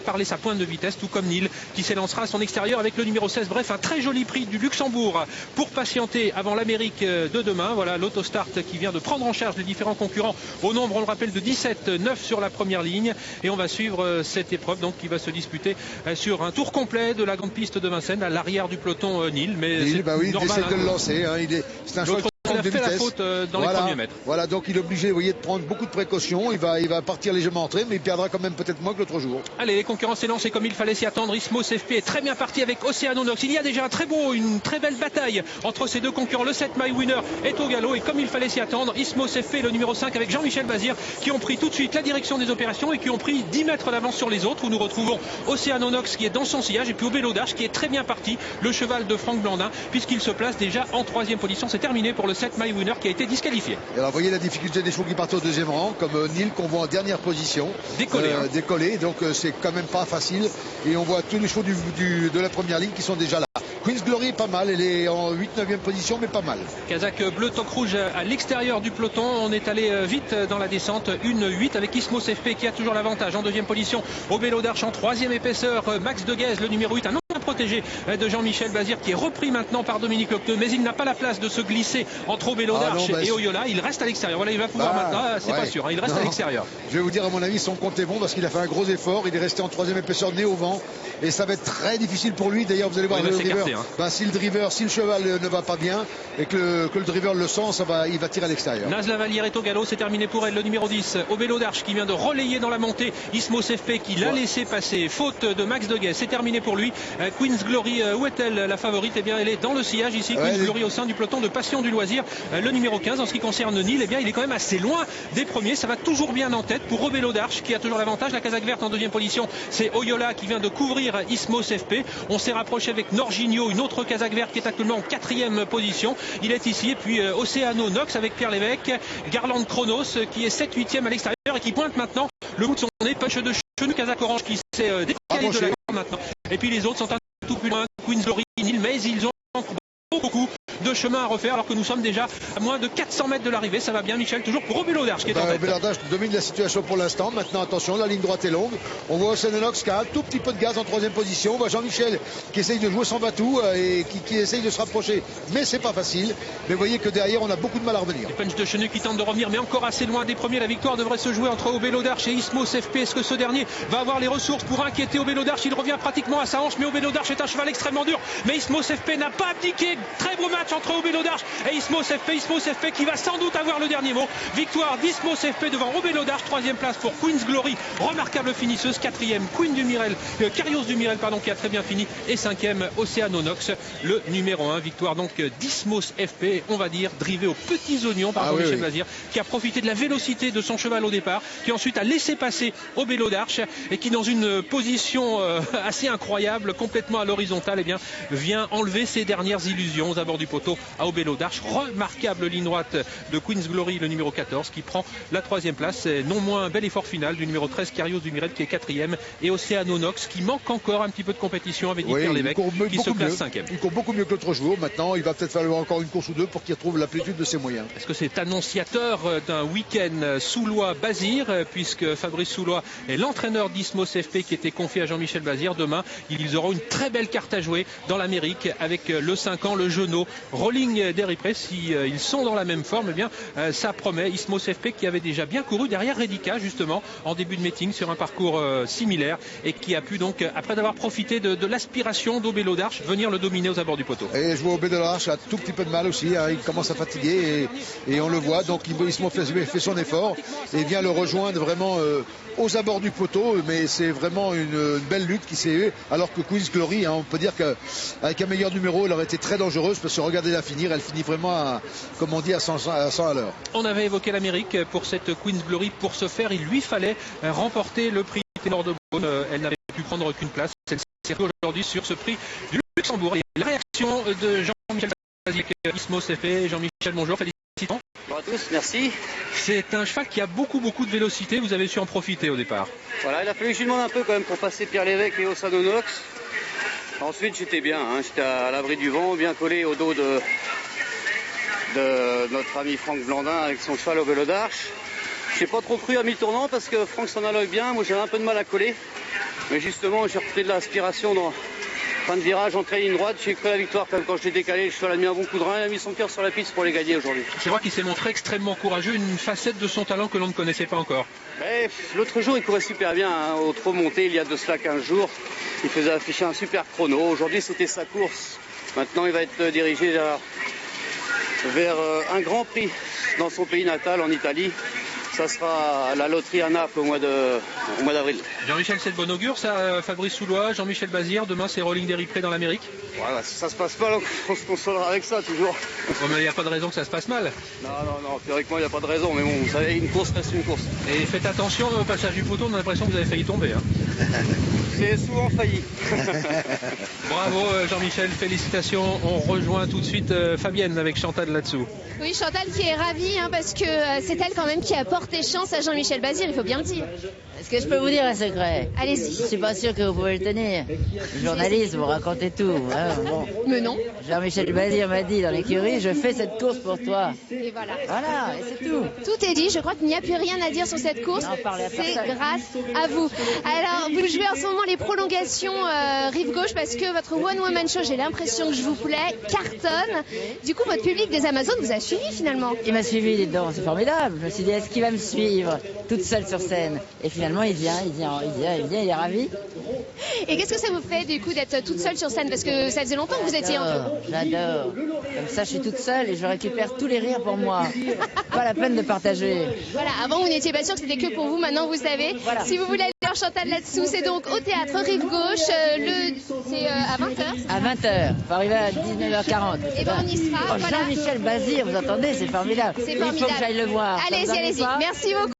parler sa pointe de vitesse, tout comme Nil qui s'élancera à son extérieur avec le numéro 16. Bref, un très joli prix du Luxembourg pour patienter avant l'Amérique de demain. Voilà l'autostart qui vient de prendre en charge les différents concurrents au nombre, on le rappelle, de 17, 9 sur la première ligne. Et on va suivre cette épreuve donc qui va se disputer sur un tour complet de la grande piste de Vincennes à l'arrière du peloton Nil. Mais Nil, c'est normal, il essaie de le lancer. C'est un choix. Il a fait la faute dans les premiers mètres. Voilà, donc il est obligé, vous voyez, de prendre beaucoup de précautions. Il va partir légèrement entré, mais il perdra quand même peut-être moins que l'autre jour. Allez, les concurrents s'élancent comme il fallait s'y attendre. Ismos FP est très bien parti avec Oceanonox. Il y a déjà une très belle bataille entre ces deux concurrents. Le 7 My Winner est au galop et comme il fallait s'y attendre, Ismos FP, le numéro 5 avec Jean-Michel Bazir qui ont pris tout de suite la direction des opérations et qui ont pris 10 mètres d'avance sur les autres où nous retrouvons Oceanonox qui est dans son sillage et puis Obélo d'Arche qui est très bien parti, le cheval de Franck Blandin, puisqu'il se place déjà en 3e position. C'est terminé pour le 7 My Winner qui a été disqualifié. Et alors, vous voyez la difficulté des chevaux qui partent au 2e rang, comme Nil qu'on voit en dernière position. Décollé, donc c'est quand même pas facile. Et on voit tous les chevaux de la première ligne qui sont déjà là. Queen's Glory est pas mal, elle est en 8-9e position, mais pas mal. Kazakh bleu toque rouge à l'extérieur du peloton. On est allé vite dans la descente. 1-8 avec Ismos FP qui a toujours l'avantage en 2e position. Obélo d'Arche en 3e épaisseur. Max Deguez, le numéro 8, un protégé de Jean-Michel Bazir qui est repris maintenant par Dominique Locteux, mais il n'a pas la place de se glisser entre Obélo d'Arche et Oyola. Il reste à l'extérieur. Voilà, il va pouvoir maintenant. C'est pas sûr, hein, il reste à l'extérieur. Je vais vous dire, à mon avis, son compte est bon parce qu'il a fait un gros effort. Il est resté en 3e épaisseur, nez au vent, et ça va être très difficile pour lui. D'ailleurs, vous allez voir, si le cheval ne va pas bien et que le driver le sent, il va tirer à l'extérieur. Naz Lavalière est au galop, c'est terminé pour elle. Le numéro 10, Obélo d'Arche qui vient de relayer dans la montée Ismos FP qui l'a laissé passer. Faute de Max Deguez, c'est terminé pour lui. Queen's Glory, où est-elle la favorite? Eh bien, elle est dans le sillage ici. Queen's Glory au sein du peloton de Passion du Loisir. Le numéro 15, en ce qui concerne Nil, eh bien, il est quand même assez loin des premiers. Ça va toujours bien en tête pour Obélo d'Arche qui a toujours l'avantage. La casaque verte en 2e position, c'est Oyola qui vient de couvrir Ismos FP. On s'est rapproché avec Norginho, une autre casaque verte qui est actuellement en 4e position. Il est ici. Et puis Oceanonox avec Pierre Lévesque. Garland Chronos qui est 7-8e à l'extérieur et qui pointe maintenant le bout de son nez. Punch de chenou, casaque orange qui s'est décalé de la corde maintenant. Et puis les autres sont un tout plus loin. Queen's Glory, Nil, mais ils ont beaucoup de chemin à refaire alors que nous sommes déjà à moins de 400 mètres de l'arrivée. Ça va bien, Michel, toujours pour Obélo d'Arche qui est en tête. Obélo d'Arche domine la situation pour l'instant. Maintenant, attention, la ligne droite est longue. On voit Oceanonox qui a un tout petit peu de gaz en 3e position. On voit Jean-Michel qui essaye de jouer son batou et qui essaye de se rapprocher, mais c'est pas facile. Mais vous voyez que derrière, on a beaucoup de mal à revenir. Le punch de Chenu qui tente de revenir, mais encore assez loin des premiers. La victoire devrait se jouer entre Obélo d'Arche et Ismos FP. Est-ce que ce dernier va avoir les ressources pour inquiéter Obélo d'Arche? Il revient pratiquement à sa hanche, mais Obélo d'Arche est un cheval extrêmement dur. Mais Ismos FP n'a pas abdiqué. Très beau match entre Obélo d'Arche et Ismos FP qui va sans doute avoir le dernier mot. Victoire d'Ismos FP devant Obélo d'Arche. 3e place pour Queen's Glory, remarquable finisseuse. 4e Queen du Mirel, Carios du Mirel pardon, qui a très bien fini, et 5e Oceanonox, le numéro 1. Victoire donc d'Ismos FP, on va dire drivé aux petits oignons par Jean-Michel Bazir, qui a profité de la vélocité de son cheval au départ, qui ensuite a laissé passer Obélo d'Arche et qui dans une position assez incroyable, complètement à l'horizontale, eh bien vient enlever ses dernières illusions aux abords du poteau à Obélo d'Arche. Remarquable ligne droite de Queen's Glory, le numéro 14, qui prend la 3e place. Non moins un bel effort final du numéro 13, Carios du Mirel, qui est 4e, et Oceanonox qui manque encore un petit peu de compétition avec Pierre Lévesque, qui se classe 5e. Il court beaucoup mieux que l'autre jour. Maintenant, il va peut-être falloir encore une course ou deux pour qu'il retrouve la plénitude de ses moyens. Est-ce que c'est annonciateur d'un week-end Soulois-Bazir, puisque Fabrice Soulois est l'entraîneur d'Ismos FP qui était confié à Jean-Michel Bazir. Demain, ils auront une très belle carte à jouer dans l'Amérique avec le 5 ans, le Jeunot, Rolling Derry Press. Si ils sont dans la même forme, eh bien, ça promet. Ismos FP qui avait déjà bien couru derrière Redica justement en début de meeting sur un parcours similaire et qui a pu donc, après avoir profité de l'aspiration d'Obélo d'Arche, venir le dominer aux abords du poteau. Et je vois Obélo d'Arche a un tout petit peu de mal aussi, hein. Il commence à fatiguer et on le voit, donc Ismos fait son effort et vient le rejoindre vraiment aux abords du poteau, mais c'est vraiment une belle lutte qui s'est eue, alors que Queen's Glory, hein, on peut dire qu'avec un meilleur numéro elle aurait été très dangereuse, parce que regardez-la finir, elle finit vraiment à, comme on dit, à 100 à l'heure. On avait évoqué l'Amérique pour cette Queen's Glory. Pour ce faire, il lui fallait remporter le prix Ténor de Beaune. Elle n'avait pu prendre qu'une place. Elle s'est aujourd'hui sur ce prix du Luxembourg. Et la réaction de Jean-Michel Bazir, Ismos FP. Jean-Michel, bonjour, félicitations. Bonjour à tous, merci. C'est un cheval qui a beaucoup de vélocité. Vous avez su en profiter au départ. Voilà, il a fallu que je lui demande un peu quand même pour passer Pierre Lévesque et Oceanonox. Ensuite, j'étais bien, hein, j'étais à l'abri du vent, bien collé au dos de notre ami Franck Blandin avec son cheval Obélo d'Arche. Je n'ai pas trop cru à mi-tournant parce que Franck s'en allait bien, moi j'avais un peu de mal à coller. Mais justement, j'ai repris de l'aspiration dans fin de virage, entrée ligne droite. J'ai pris la victoire quand même quand je l'ai décalé. Le cheval a mis un bon coup de rein, il a mis son cœur sur la piste pour les gagner aujourd'hui. C'est vrai qu'il s'est montré extrêmement courageux, une facette de son talent que l'on ne connaissait pas encore. L'autre jour, il courait super bien, hein, au trop monté, il y a de cela 15 jours. Il faisait afficher un super chrono. Aujourd'hui, c'était sa course. Maintenant, il va être dirigé vers un grand prix dans son pays natal, en Italie. Ça sera la loterie à Naples au mois d'avril. Jean-Michel, c'est de bon augure, ça. Fabrice Soulois, Jean-Michel Bazir, demain c'est Rolling des Prix dans l'Amérique. Voilà, si ça se passe mal, on se consolera avec ça toujours. Bon, mais il n'y a pas de raison que ça se passe mal. Non, théoriquement il n'y a pas de raison, mais bon, vous savez, une course reste une course. Et faites attention au passage du poteau, on a l'impression que vous avez failli tomber. Hein. J'ai souvent failli. Bravo Jean-Michel, félicitations. On rejoint tout de suite Fabienne avec Chantal là-dessous. Oui, Chantal qui est ravie hein, parce que c'est elle quand même qui a porté chance à Jean-Michel Bazir, il faut bien le dire. Est-ce que je peux vous dire un secret? Allez-y. Je suis pas sûr que vous pouvez le tenir. Le journaliste, vous racontez tout. Hein, bon. Mais non. Jean-Michel Bazir m'a dit dans l'écurie, je fais cette course pour toi. Et voilà. Voilà, et c'est tout. Tout est dit, je crois qu'il n'y a plus rien à dire sur cette course. C'est grâce à vous. Alors, vous jouez en ce moment les prolongations rive gauche parce que votre One Woman Show, j'ai l'impression que je vous plais, cartonne. Du coup, votre public des Amazones vous a suivi finalement. Il m'a suivi dedans, c'est formidable. Je me suis dit, est-ce qu'il va me suivre toute seule sur scène? Et finalement, il vient, il est ravi. Et qu'est-ce que ça vous fait du coup d'être toute seule sur scène? Parce que ça faisait longtemps que vous étiez un peu. J'adore. Comme ça, je suis toute seule et je récupère tous les rires pour moi. Pas la peine de partager. Voilà, avant vous n'étiez pas sûr que c'était que pour vous, maintenant vous savez. Voilà. Si vous voulez aller voir Chantal là-dessous, c'est donc au théâtre Rive Gauche, c'est à 20h. À 20h, faut arriver à 19h40. Et ben on y sera. Oh, voilà. Jean-Michel Bazir, vous entendez, c'est formidable. C'est formidable. Il faut que j'aille le voir. Allez-y. Merci beaucoup.